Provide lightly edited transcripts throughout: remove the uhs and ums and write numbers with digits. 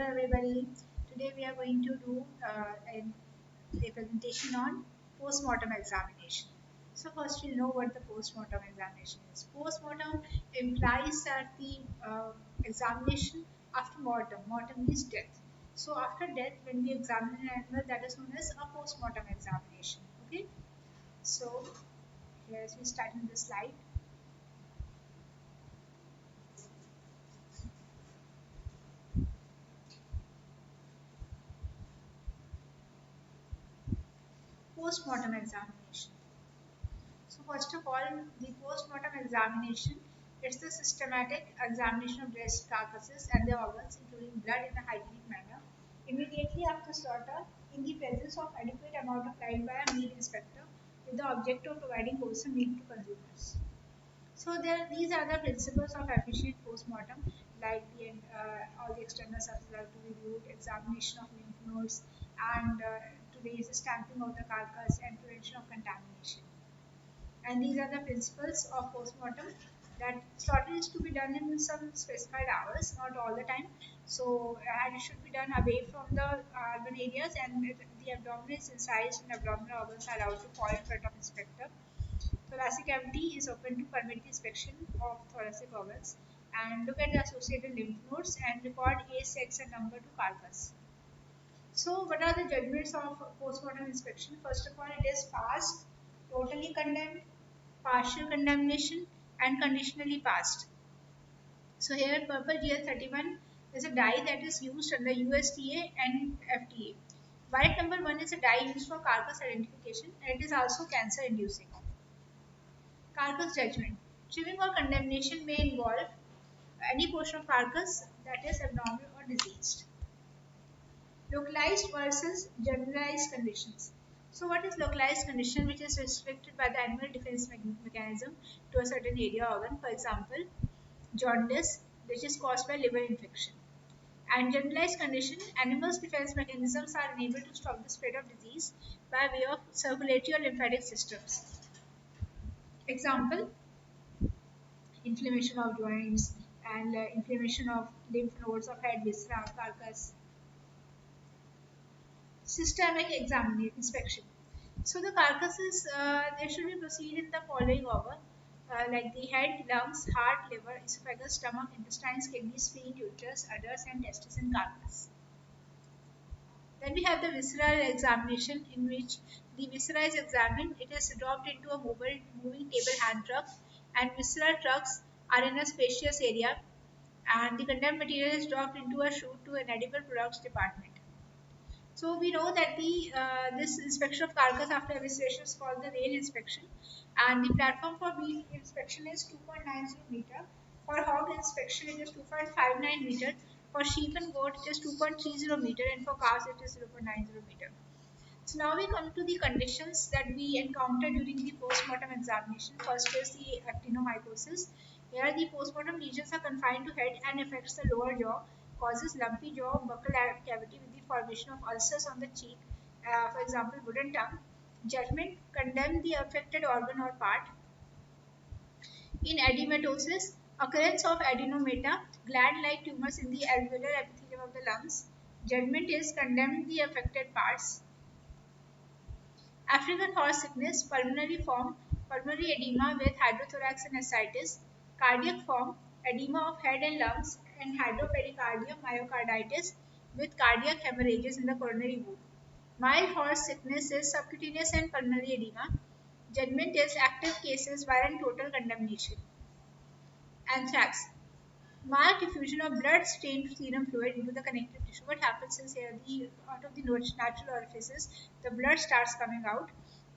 Hello everybody. Today we are going to do a presentation on post-mortem examination. So first we'll know what the post-mortem examination is. Post-mortem implies that the examination after mortem. Mortem means death. So after death, when we examine an animal, that is known as a post-mortem examination. Okay. So here we start in this slide. Post-mortem examination. So first of all, the post-mortem examination is the systematic examination of dead carcasses and their organs, including blood, in a hygienic manner, immediately after slaughter, in the presence of adequate amount of light by a meat inspector, with the objective of providing wholesome meat to consumers. So these are the principles of efficient post-mortem, like all the external substances are to be viewed, examination of lymph nodes, and today's stamping of the carcass and prevention of contamination. And these are the principles of postmortem, that slaughter is to be done in some specified hours, not all the time. So and it should be done away from the urban areas, and the abdomen is incised and abdominal organs are allowed to fall in front of inspector. Thoracic cavity is open to permit the inspection of thoracic organs, and look at the associated lymph nodes and record age, sex and number to carcass. So what are the judgments of postmortem inspection? First of all, it is passed, totally condemned, partial condemnation, and conditionally passed. So here purple GL31 is a dye that is used under USDA and FDA. White number 1 is a dye used for carcass identification, and it is also cancer inducing. Carcass judgment. Trimming or condemnation may involve any portion of carcass that is abnormal or diseased. Localized versus generalized conditions. So what is localized condition, which is restricted by the animal defense mechanism to a certain area organ? For example, jaundice, which is caused by liver infection. And generalized condition, animals' defense mechanisms are unable to stop the spread of disease by way of circulatory or lymphatic systems. Example, inflammation of joints and inflammation of lymph nodes of head, viscera, carcass. Systemic examination inspection. So the carcasses, they should be proceed in the following order, like the head, lungs, heart, liver, esophagus, stomach, intestines, kidneys, spleen, uterus, udders, and testes in carcass. Then we have the visceral examination, in which the viscera is examined. It is dropped into a moving table hand truck, and visceral trucks are in a spacious area, and the condemned material is dropped into a chute to an edible products department. So we know that the this inspection of carcass after evisceration is called the rail inspection, and the platform for beef inspection is 2.90 meter. For hog inspection it is 2.59 meter. For sheep and goat it is 2.30 meter, and for cows it is 0.90 meter. So now we come to the conditions that we encounter during the post-mortem examination. First is the actinomycosis. Here the post-mortem lesions are confined to head and affects the lower jaw, causes lumpy jaw, buccal cavity with the formation of ulcers on the cheek, for example, wooden tongue. Judgment: condemn the affected organ or part. In edematosis, occurrence of adenomata, gland-like tumors in the alveolar epithelium of the lungs. Judgment is condemn the affected parts. African horse sickness, pulmonary form, pulmonary edema with hydrothorax and ascites. Cardiac form, edema of head and lungs, and hydropericardium, myocarditis with cardiac hemorrhages in the coronary wound. Mild horse sickness is subcutaneous and pulmonary edema. Judgment is active cases wherein total condemnation. Anthrax, marked diffusion of blood-stained serum fluid into the connective tissue. What happens is here, out of the natural orifices, the blood starts coming out,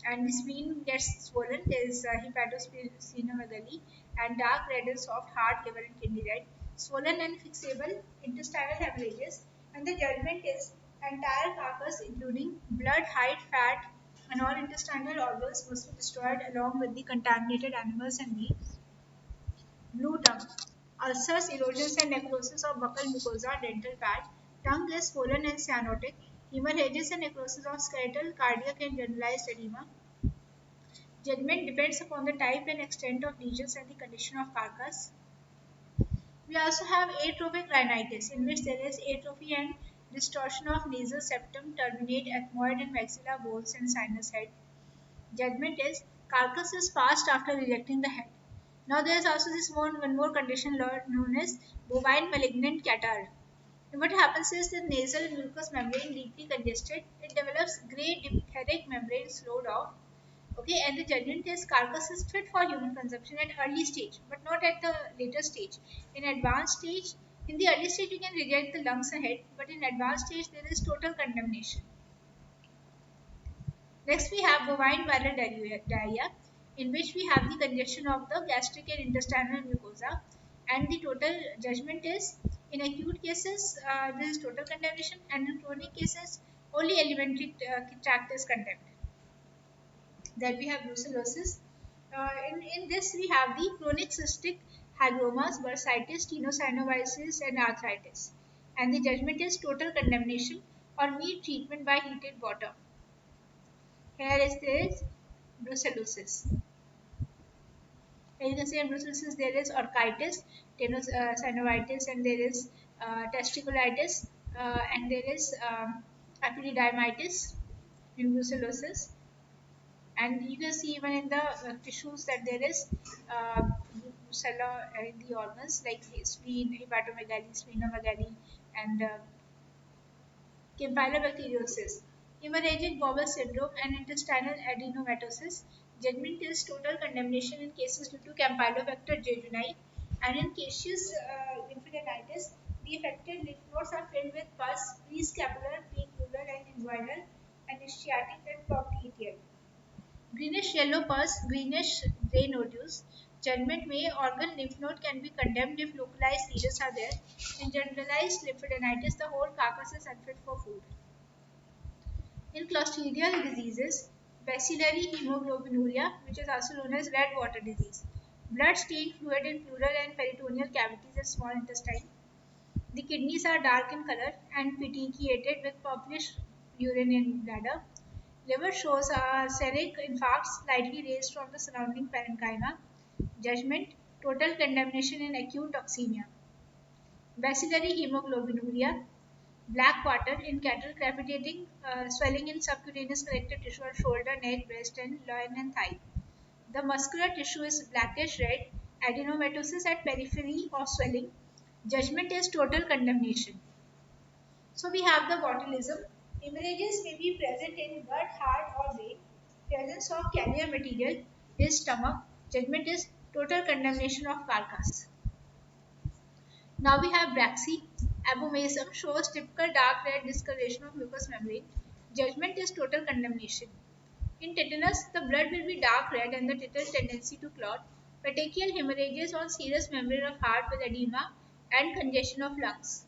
and the spleen gets swollen. There is hepatosplenomegaly, and dark red and soft heart, liver, and kidney red. Swollen and fixable intestinal hemorrhages, and the judgment is entire carcass, including blood, hide, fat, and all intestinal organs must be destroyed along with the contaminated animals and meat. Blue tongue, ulcers, erosions and necrosis of buccal mucosa, dental pad. Tongue is swollen and cyanotic. Hemorrhages and necrosis of skeletal, cardiac and generalized edema. Judgment depends upon the type and extent of lesions and the condition of carcass. We also have atrophic rhinitis, in which there is atrophy and distortion of nasal septum, terminate ethmoid and maxilla bones and sinus head. Judgment is carcass is passed after rejecting the head. Now there is also one more condition known as bovine malignant catarrh. What happens is the nasal mucous membrane deeply congested. It develops grey diphtheric membrane slowed off. Okay, and the judgment is carcass is fit for human consumption at early stage, but not at the later stage. In advanced stage, in the early stage you can reject the lungs and head, but in advanced stage there is total condemnation. Next, we have bovine viral diarrhea, in which we have the congestion of the gastric and intestinal mucosa, and the total judgment is in acute cases there is total condemnation, and in chronic cases only alimentary tract is condemned. Then we have brucellosis. In this, we have the chronic cystic hygromas, bursitis, tenosynovitis, and arthritis. And the judgment is total condemnation or meat treatment by heated water. Here is this brucellosis. Here you can see in brucellosis there is orchitis, tenosynovitis, and there is testiculitis, and there is epididymitis in brucellosis. And you can see even in the tissues that there is brucella in the organs like spleen, hepatomegaly, splenomegaly, and campylobacteriosis, hemorrhagic bowel syndrome, and intestinal adenomatosis. Judgment is total condemnation in cases due to Campylobacter jejuni, and in cases lymphadenitis, the affected lymph nodes are filled with pus, prescapular, prepular, and inguinal, and ischiatic and popliteal. Greenish yellow pus, greenish grey nodules. Judgment may organ lymph node can be condemned if localized lesions are there. In generalized lymphadenitis, the whole carcass is unfit for food. In clostridial diseases, bacillary hemoglobinuria, which is also known as red water disease, blood stained fluid in pleural and peritoneal cavities and small intestine. The kidneys are dark in color and petechiated with purplish urine in bladder. Liver shows a serric infarct slightly raised from the surrounding parenchyma. Judgment, total condemnation in acute toxemia. Bacillary hemoglobinuria, black water in cattle, crepitating swelling in subcutaneous connective tissue of shoulder, neck, breast, and loin and thigh. The muscular tissue is blackish red, adenomatosis at periphery of swelling. Judgment is total condemnation. So we have the botulism. Hemorrhages may be present in gut, heart, or brain. Presence of carrier material is stomach. Judgment is total condemnation of carcass. Now we have brachy. Abomasum shows typical dark red discoloration of mucous membrane. Judgment is total condemnation. In tetanus, the blood will be dark red and the titter tendency to clot. Petechial hemorrhages on serous membrane of heart with edema and congestion of lungs.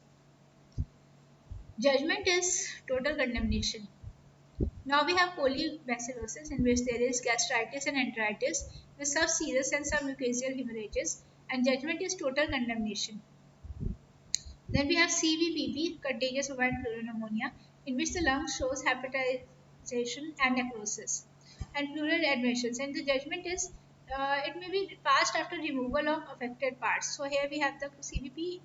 Judgment is total condemnation. Now we have polybacillosis, in which there is gastritis and enteritis with subserous and submucosal hemorrhages, and judgment is total condemnation. Then we have CVPP, contagious bovine pneumonia, in which the lung shows hepatization and necrosis, and pleural admissions. And the judgment is it may be passed after removal of affected parts. So here we have the CVP.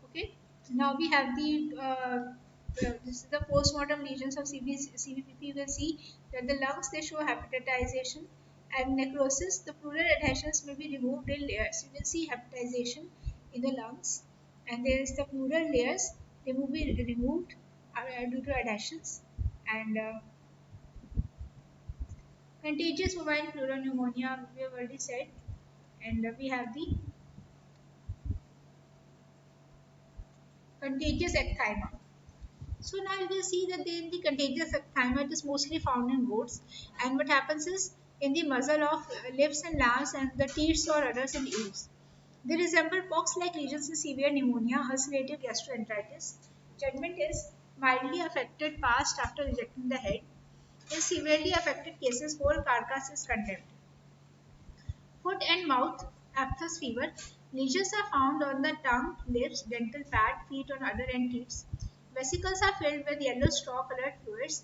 Okay. Now we have the this is the postmortem lesions of CVPP. You can see that the lungs they show hepatization and necrosis. The pleural adhesions may be removed in layers. You can see hepatization in the lungs, and there is the pleural layers they will be removed due to adhesions. And contagious bovine pleural pneumonia we have already said, and we have the contagious ecthyma. So now you can see that in the contagious ecthyma it is mostly found in goats, and what happens is in the muzzle of lips and lambs and the teats or udders in ewes. They resemble pox-like lesions in severe pneumonia, ulcerative gastroenteritis. Judgment is mildly affected passed after rejecting the head. In severely affected cases, whole carcass is condemned. Foot and mouth, aphthous fever. Lesions are found on the tongue, lips, dental pad, feet on other end teats. Vesicles are filled with yellow straw-colored fluids.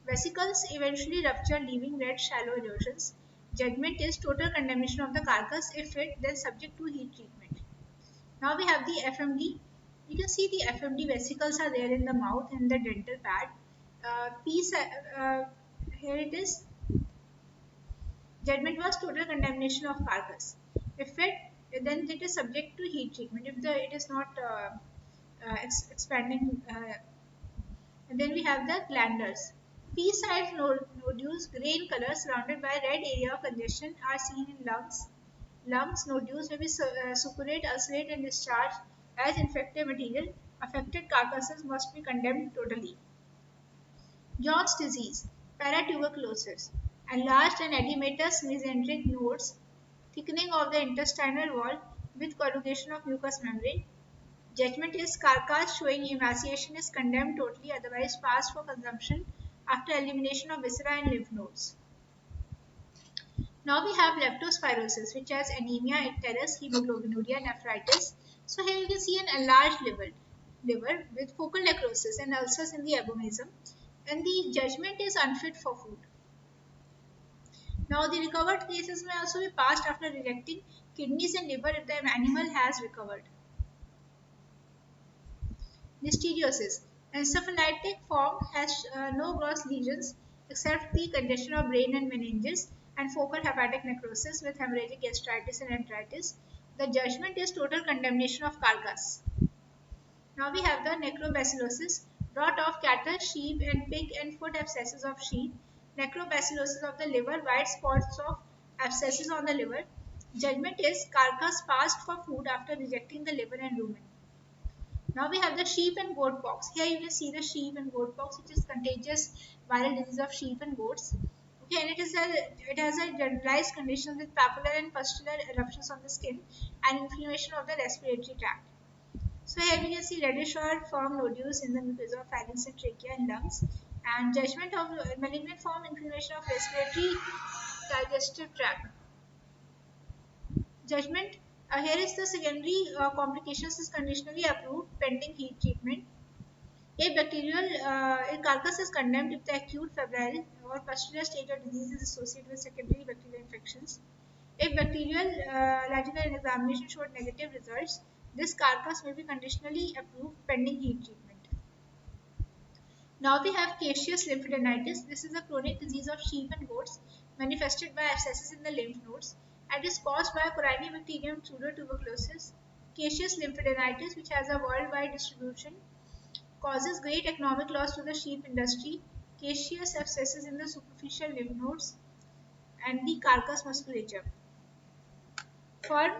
Vesicles eventually rupture, leaving red shallow erosions. Judgment is total condemnation of the carcass. If fit, then subject to heat treatment. Now we have the FMD. You can see the FMD vesicles are there in the mouth and the dental pad. Piece, here it is. Judgment was total contamination of carcass. If it, then it is subject to heat treatment. If it is not expanding, and then we have the glanders. Pea-sized nodules, grey in color, surrounded by red area of congestion, are seen in lungs. Lungs nodules may be suppurate, ulcerate, and discharge as infected material. Affected carcasses must be condemned totally. John's disease, paratuberculosis, enlarged and edematous mesenteric nodes, thickening of the intestinal wall with corrugation of mucous membrane. Judgment is carcass showing emaciation is condemned totally, otherwise passed for consumption after elimination of viscera and lymph nodes. Now we have leptospirosis, which has anemia, icterus, hemoglobinuria, nephritis. So here you can see an enlarged liver with focal necrosis and ulcers in the abomasum, and the judgment is unfit for food. Now the recovered cases may also be passed after rejecting kidneys and liver if the animal has recovered. Listeriosis. Encephalitic form has no gross lesions except the congestion of brain and meninges and focal hepatic necrosis with hemorrhagic gastritis and enteritis. The judgment is total condemnation of carcass. Now we have the necrobacillosis, brought of cattle, sheep, and pig and foot abscesses of sheep. Necrobacillosis of the liver, white spots of abscesses on the liver. Judgment is carcass passed for food after rejecting the liver and rumen. Now we have the sheep and goat pox. Here you can see the sheep and goat pox, which is contagious viral disease of sheep and goats. Okay, and it has a generalized condition with papular and pustular eruptions on the skin and inflammation of the respiratory tract. So here we can see reddish or firm nodules in the mucosa of pharynx and trachea and lungs, and judgment of malignant form inflammation of respiratory digestive tract. Judgment. Here is the secondary complications is conditionally approved pending heat treatment. A carcass is condemned if the acute febrile or pustular stage of disease is associated with secondary bacterial infections. If bacterial lateral examination showed negative results, this carcass may be conditionally approved pending heat treatment. Now we have caseous lymphadenitis. This is a chronic disease of sheep and goats manifested by abscesses in the lymph nodes and is caused by Corynebacterium pseudotuberculosis. Caseous lymphadenitis, which has a worldwide distribution, causes great economic loss to the sheep industry. Caseous abscesses in the superficial lymph nodes and the carcass musculature. Firm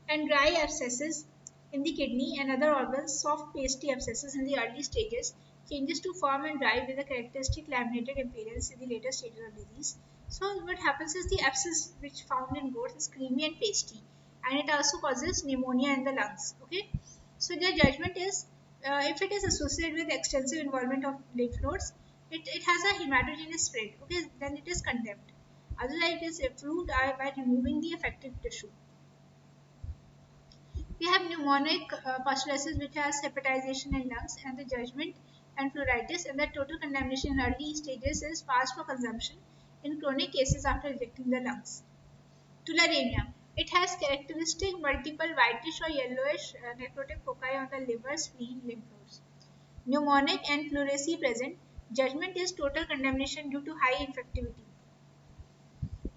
and dry abscesses in the kidney and other organs, soft pasty abscesses in the early stages, changes to firm and dry with a characteristic laminated appearance in the later stages of disease. So what happens is the abscess which found in goats is creamy and pasty, and it also causes pneumonia in the lungs. Okay, so their judgment is if it is associated with extensive involvement of lymph nodes, it has a hematogenous spread. Okay, then it is condemned. Otherwise, it is approved by removing the affected tissue. We have pneumonic pustulosis, which has hepatization in lungs, and the judgment and pleuritis, and the total contamination in early stages is passed for consumption in chronic cases after rejecting the lungs. Tularemia. It has characteristic multiple whitish or yellowish necrotic foci on the liver, spleen, lymph nodes. Pneumonic and pleurisy present. Judgment is total contamination due to high infectivity.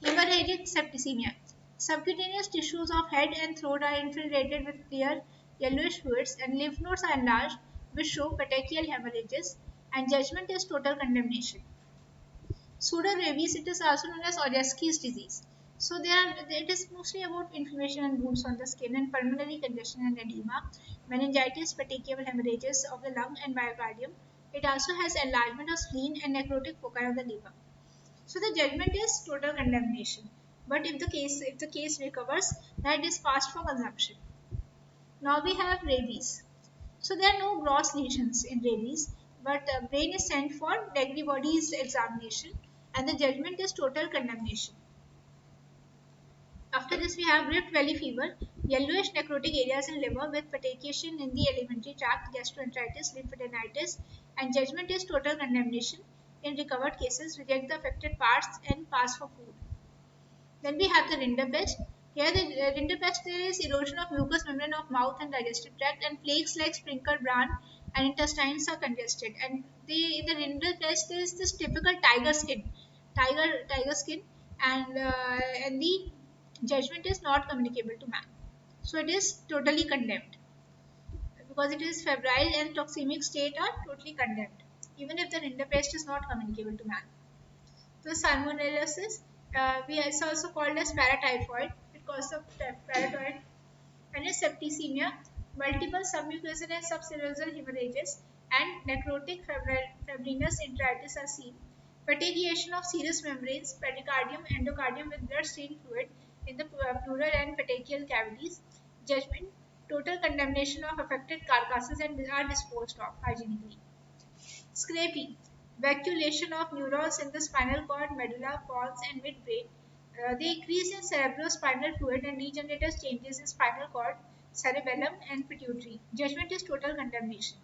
Hemorrhagic septicemia. Subcutaneous tissues of head and throat are infiltrated with clear yellowish fluids and lymph nodes are enlarged which show petechial hemorrhages, and judgment is total condemnation. Pseudorabies, it is also known as Oresky's disease. So it is mostly about inflammation and wounds on the skin and pulmonary congestion and edema, meningitis, petechial hemorrhages of the lung and myocardium. It also has enlargement of spleen and necrotic foci of the liver. So the judgment is total condemnation. But if the case recovers, that is passed for consumption. Now we have rabies. So there are no gross lesions in rabies, but brain is sent for Lewy body's examination, and the judgment is total condemnation. After this, we have Rift Valley fever, yellowish necrotic areas in liver with petechiation in the alimentary tract, gastroenteritis, lymphadenitis, and judgment is total condemnation. In recovered cases, reject the affected parts and pass for food. Then we have the rinderpest. Here the rinderpest there is erosion of mucous membrane of mouth and digestive tract, and plaques like sprinkled bran and intestines are congested. And in the rinderpest there is this typical tiger skin, and the judgment is not communicable to man. So it is totally condemned because it is febrile and toxemic state are totally condemned, even if the rinderpest is not communicable to man. The salmonellosis, it's also called as paratyphoid. It causes of paratyphoid and is septicemia, multiple submucosal and subserosal hemorrhages, and necrotic fibrinous enteritis are seen. Petagation of serous membranes, pericardium, endocardium with blood-stained fluid in the pleural and petechial cavities. Judgment: total condemnation of affected carcasses and are disposed of hygienically. Scraping, vacuolation of neurons in the spinal cord, medulla, pons, and midbrain. They increase in cerebrospinal fluid and degenerate as changes in spinal cord, cerebellum, and pituitary. Judgment is total condemnation.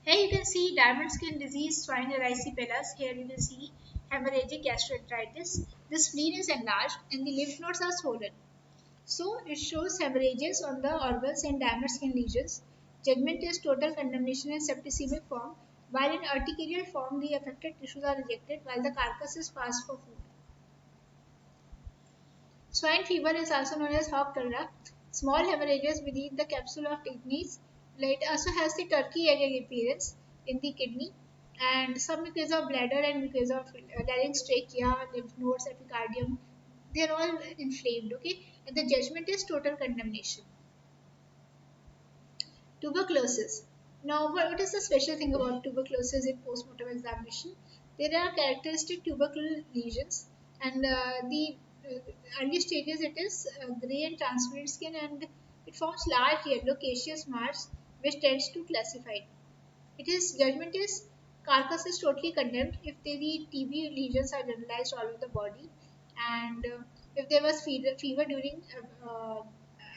Here you can see diamond skin disease, swine erysipelas. Here you can see hemorrhagic gastroenteritis. The spleen is enlarged and the lymph nodes are swollen. So it shows hemorrhages on the organs and diamond skin lesions. Judgment is total condemnation in septicemic form, while in urticarial form the affected tissues are rejected while the carcass is passed for food. Swine fever is also known as hog cholera. Small hemorrhages beneath the capsule of kidneys. It also has the turkey egg appearance in the kidney, and some mucosa of bladder and mucosa of larynx, trachea, lymph nodes, epicardium. They are all inflamed. Okay, and the judgment is total condemnation. Tuberculosis. Now, what is the special thing about tuberculosis in postmortem examination? There are characteristic tubercular lesions, and the early stages it is grey and transparent skin, and it forms large yellow caseous marks, which tends to calcify. It is judgment is carcass is totally condemned if the TB lesions are generalized all over the body, and if there was fever during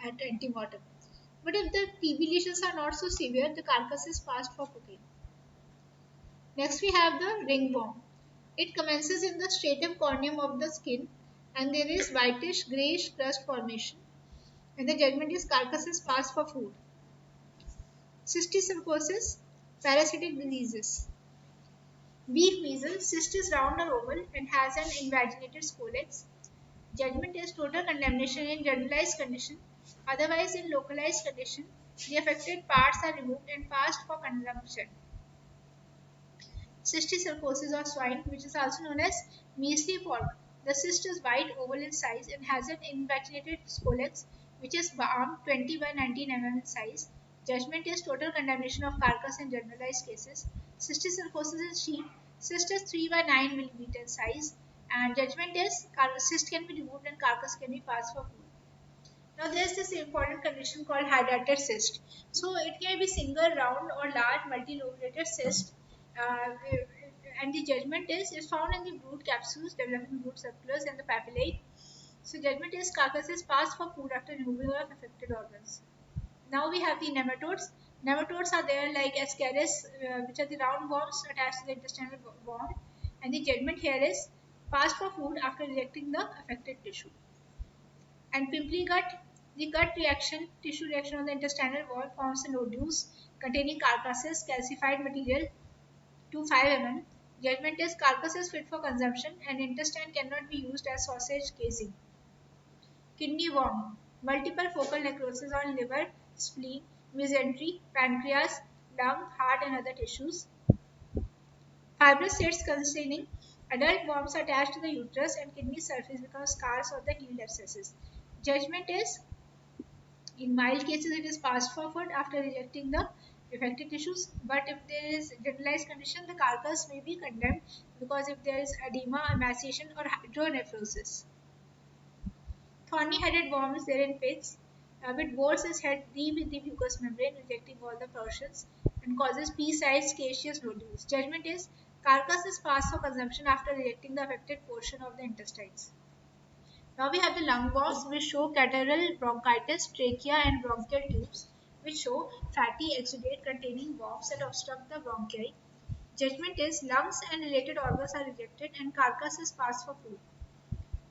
at antemortem. But if the TB lesions are not so severe, the carcass is passed for cooking. Next, we have the ringworm. It commences in the stratum corneum of the skin, and there is whitish grayish crust formation. And the judgment is carcass is passed for food. Cysticercosis, parasitic diseases. Beef measles, cyst is round or oval and has an invaginated scolex. Judgment is total condemnation in generalized condition. Otherwise, in localized condition, the affected parts are removed and passed for consumption. Cysticercosis of swine, which is also known as measly pork. The cyst is white, oval in size and has an invaginated scolex, which is armed 20 by 19 mm in size. Judgment is total condemnation of carcass in generalized cases. Cysticercosis in sheep. Cyst is 3 by 9 mm in size, and judgment is cyst can be removed and carcass can be passed for food. Now there is this important condition called hydrated cyst. So it can be single, round or large multilobulated cyst. Uh, and the judgment is found in the brood capsules, developing brood circulars and the papillae. So judgment is carcass is passed for food after removal of affected organs. Now we have the nematodes. Nematodes are there like Ascaris, which are the round worms attached to the intestinal worm. And the judgment here is passed for food after rejecting the affected tissue. And pimply gut, the gut reaction, tissue reaction on the intestinal wall forms the nodules containing carcasses, calcified material to 5 mm. Judgment is carcass is fit for consumption and intestine cannot be used as sausage casing. Kidney worm, multiple focal necrosis on liver, spleen, mesentery, pancreas, lung, heart and other tissues. Fibrous cysts containing adult worms attached to the uterus and kidney surface become scars or the healed abscesses. Judgment is in mild cases it is passed forward after rejecting the affected tissues, but if there is generalized condition, the carcass may be condemned because if there is edema, emaciation or hydronephrosis. Thorny headed worm is there in pigs, which bores its head deep in the mucous membrane, rejecting all the portions and causes pea-sized caseous nodules. Judgment is carcass is passed for consumption after rejecting the affected portion of the intestines. Now we have the lung worms which show catarrhal bronchitis, trachea and bronchial tubes which show fatty exudate containing worms that obstruct the bronchi. Judgment is lungs and related organs are rejected and carcass is passed for food.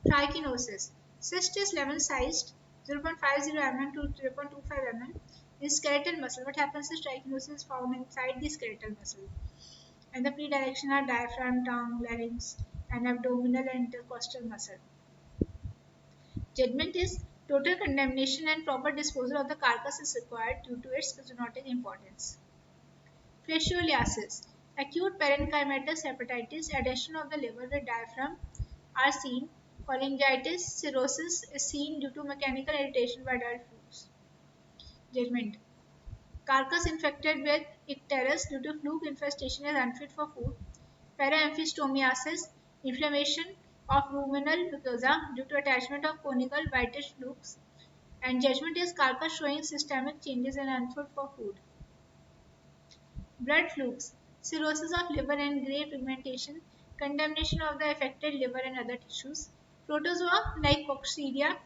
Trichinosis. Cyst is lemon-sized, 0.50 mm to 0.25 mm. In skeletal muscle, what happens is trichinosis is found inside the skeletal muscle. And the predilection are diaphragm, tongue, larynx, and abdominal and intercostal muscle. Judgment is total condemnation and proper disposal of the carcass is required due to its zoonotic importance. Fascioliasis, acute parenchymatous hepatitis, adhesion of the liver with diaphragm are seen. Cholangitis, cirrhosis is seen due to mechanical irritation by adult foods. Judgment. Carcass infected with icterus due to fluke infestation is unfit for food. Paraemphistomiasis, inflammation of ruminal mucosa due to attachment of conical whitish flukes. And judgment is carcass showing systemic changes and unfit for food. Blood flukes, cirrhosis of liver and grey pigmentation, condemnation of the affected liver and other tissues, protozoa like Coccidia,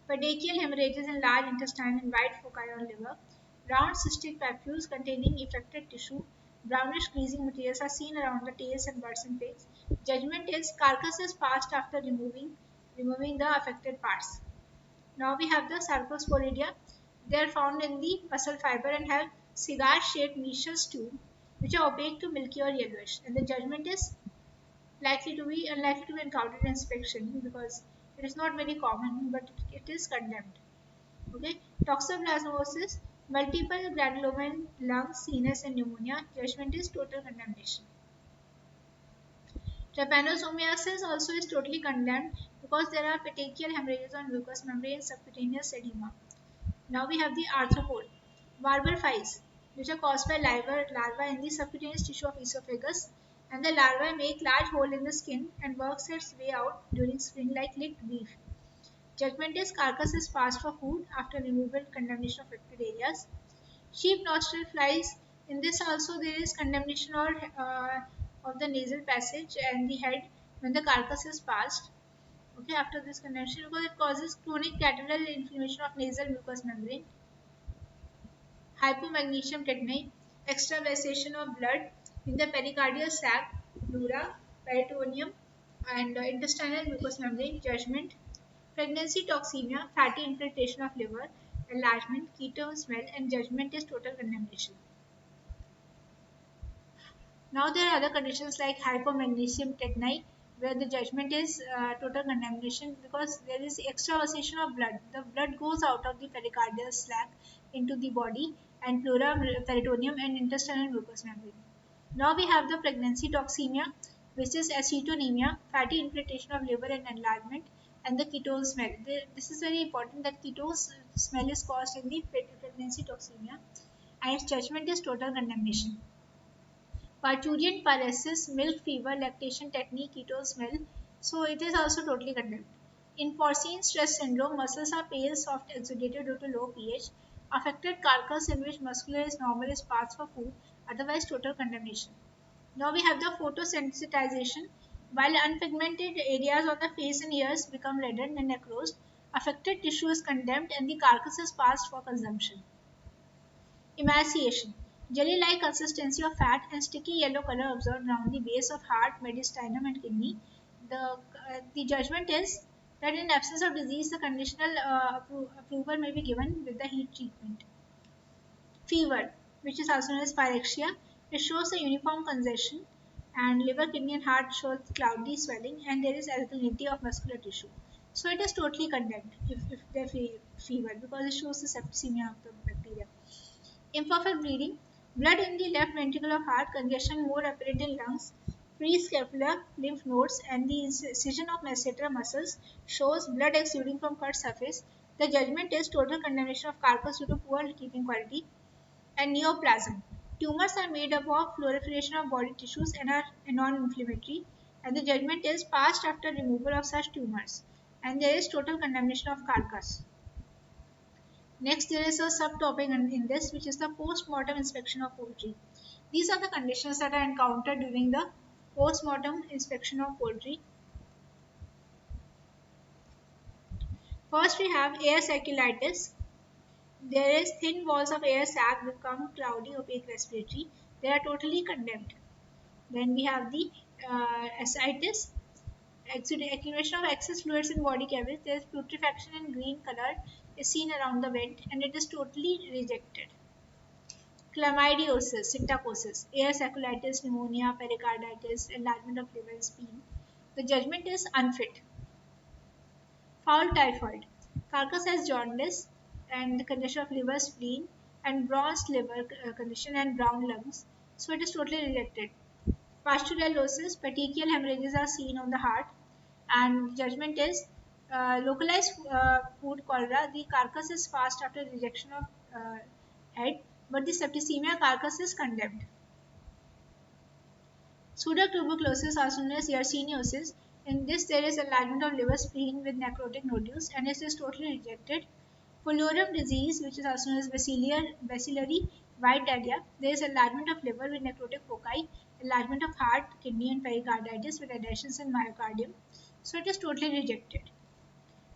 petechial hemorrhages in large intestine and white foci on liver, round cystic papules containing affected tissue, brownish greasing materials are seen around the tails and birds and pigs. Judgment is carcass is passed after removing the affected parts. Now we have the sarcosporidia. They are found in the muscle fiber and have cigar-shaped meatus tube, which are opaque to milky or yellowish. And the judgment is unlikely to be encountered in inspection because it is not very common, but it is condemned. Okay, toxoplasmosis, multiple granuloma in lungs, CNS, and pneumonia. Judgment is total condemnation. Trypanosomiasis also is totally condemned because there are petechial hemorrhages on mucous membrane, subcutaneous edema. Now we have the arthropod, warble flies, which are caused by larvae in the subcutaneous tissue of esophagus, and the larvae make large hole in the skin and works its way out during spring like licked beef. Judgment is carcass is passed for food after removal condemnation of affected areas. Sheep nostril flies. In this also there is condemnation of the nasal passage and the head when the carcass is passed. Okay, after this condemnation because it causes chronic catarrhal inflammation of nasal mucous membrane. Hypomagnesium tetani, extravasation of blood in the pericardial sac, pleura, peritoneum, and intestinal mucous membrane. Judgment. Pregnancy toxemia, fatty infiltration of liver, enlargement, ketone smell, and judgment is total condemnation. Now there are other conditions like hypomagnesium tetani, where the judgment is total condemnation because there is extravasation of blood. The blood goes out of the pericardial sac into the body and pleura, peritoneum, and intestinal mucous membrane. Now we have the pregnancy toxemia, which is acetonemia, fatty infiltration of liver and enlargement, and the ketone smell. This is very important that ketone smell is caused in the pregnancy toxemia, and its judgment is total condemnation. Parturient paresis, milk fever, lactation technique, ketone smell. So it is also totally condemned. In porcine stress syndrome, muscles are pale, soft, exudative due to low pH. Affected carcass in which muscular is normal is passed for food, otherwise total condemnation. Now we have the photosensitization. While unpigmented areas of the face and ears become reddened and necrosed, affected tissue is condemned and the carcass is passed for consumption. Emaciation. Jelly-like consistency of fat and sticky yellow color observed around the base of heart, mediastinum and kidney. The judgment is that in absence of disease, the conditional approval may be given with the heat treatment. Fever, which is also known as pyrexia, it shows a uniform congestion and liver, kidney and heart shows cloudy swelling and there is alkalinity of muscular tissue. So it is totally condemned if they fever because it shows the septicemia of the bacteria. Imperfect bleeding, blood in the left ventricle of heart, congestion more apparent in lungs, prescapular lymph nodes, and the incision of masseter muscles shows blood exuding from cut surface. The judgment is total condemnation of carcass due to poor keeping quality. And neoplasm. Tumors are made up of proliferation of body tissues and are non-inflammatory. And the judgment is passed after removal of such tumors. And there is total condemnation of carcass. Next, there is a subtopic in this, which is the post-mortem inspection of poultry. These are the conditions that are encountered during the post-mortem inspection of poultry. First, we have air circulitis. There is thin walls of air sac become cloudy, opaque respiratory. They are totally condemned. Then we have the ascites. Accumulation of excess fluids in body cavities. There is putrefaction in green color is seen around the vent, and it is totally rejected. Chlamydiosis, syntacosis, air sacculitis, pneumonia, pericarditis, enlargement of liver and spleen. The judgment is unfit. Foul typhoid. Carcass has jaundice and the condition of liver, spleen, and bronzed liver condition and brown lungs. So it is totally rejected. Pasteurellosis, petechial hemorrhages are seen on the heart, and judgment is localized food cholera. The carcass is fast after rejection of head, but the septicemia carcass is condemned. Pseudotuberculosis, also known as yersiniosis. In this, there is enlargement of liver spleen with necrotic nodules, and it is totally rejected. Fluorum disease, which is also known as bacillary white dahlia, there is enlargement of liver with necrotic foci, enlargement of heart, kidney, and pericarditis with adhesions in myocardium. So it is totally rejected.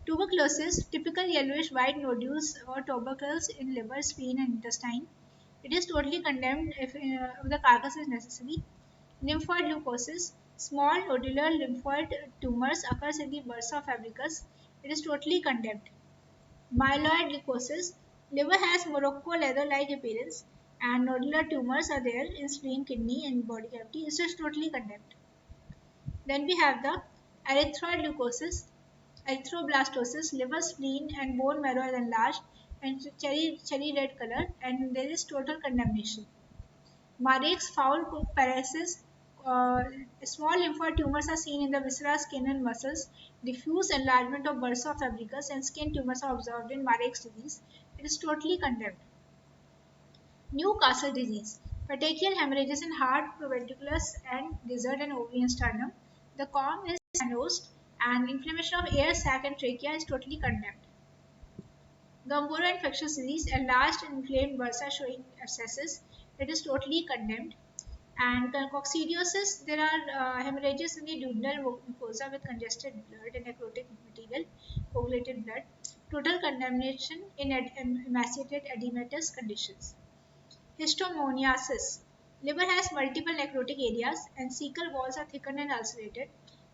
Tuberculosis, typical yellowish white nodules or tubercles in liver, spleen, and intestine. It is totally condemned if the carcass is necessary. Lymphoid leukosis, small nodular lymphoid tumors occurs in the bursa fabricus. It is totally condemned. Myeloid leukosis, liver has Morocco leather-like appearance and nodular tumors are there in spleen, kidney and body cavity. It is totally condemned. Then we have the erythroid leukosis, erythroblastosis, liver, spleen and bone marrow is enlarged and cherry red color, and there is total condemnation. Marek's foul paresis, small lymphoid tumors are seen in the viscera, skin and muscles. Diffuse enlargement of bursa fabricus and skin tumors are observed in Marek's disease. It is totally condemned. Newcastle disease, petechial hemorrhages in heart, proventriculus and gizzard and ovarian sternum. The com is anosed and inflammation of air sac and trachea is totally condemned. Gumboro infectious disease, enlarged and inflamed bursa showing abscesses. It is totally condemned. And coccidiosis, there are hemorrhages in the duodenal mucosa with congested blood and necrotic material, coagulated blood. Total condemnation in emaciated edematous conditions. Histomoniasis. Liver has multiple necrotic areas and cecal walls are thickened and ulcerated.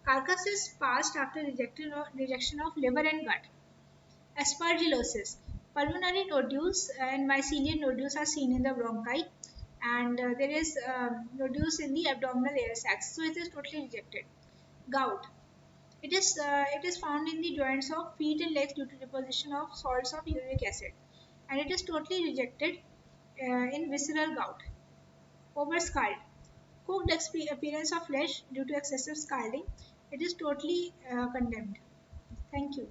Carcass is passed after rejection of liver and gut. Aspergillosis. Pulmonary nodules and mycelial nodules are seen in the bronchi, and there is nodules in the abdominal air sacs. So it is totally rejected. Gout. It is found in the joints of feet and legs due to deposition of salts of uric acid, and it is totally rejected in visceral gout. Overscald. Cooked appearance of flesh due to excessive scalding. It is totally condemned. Thank you.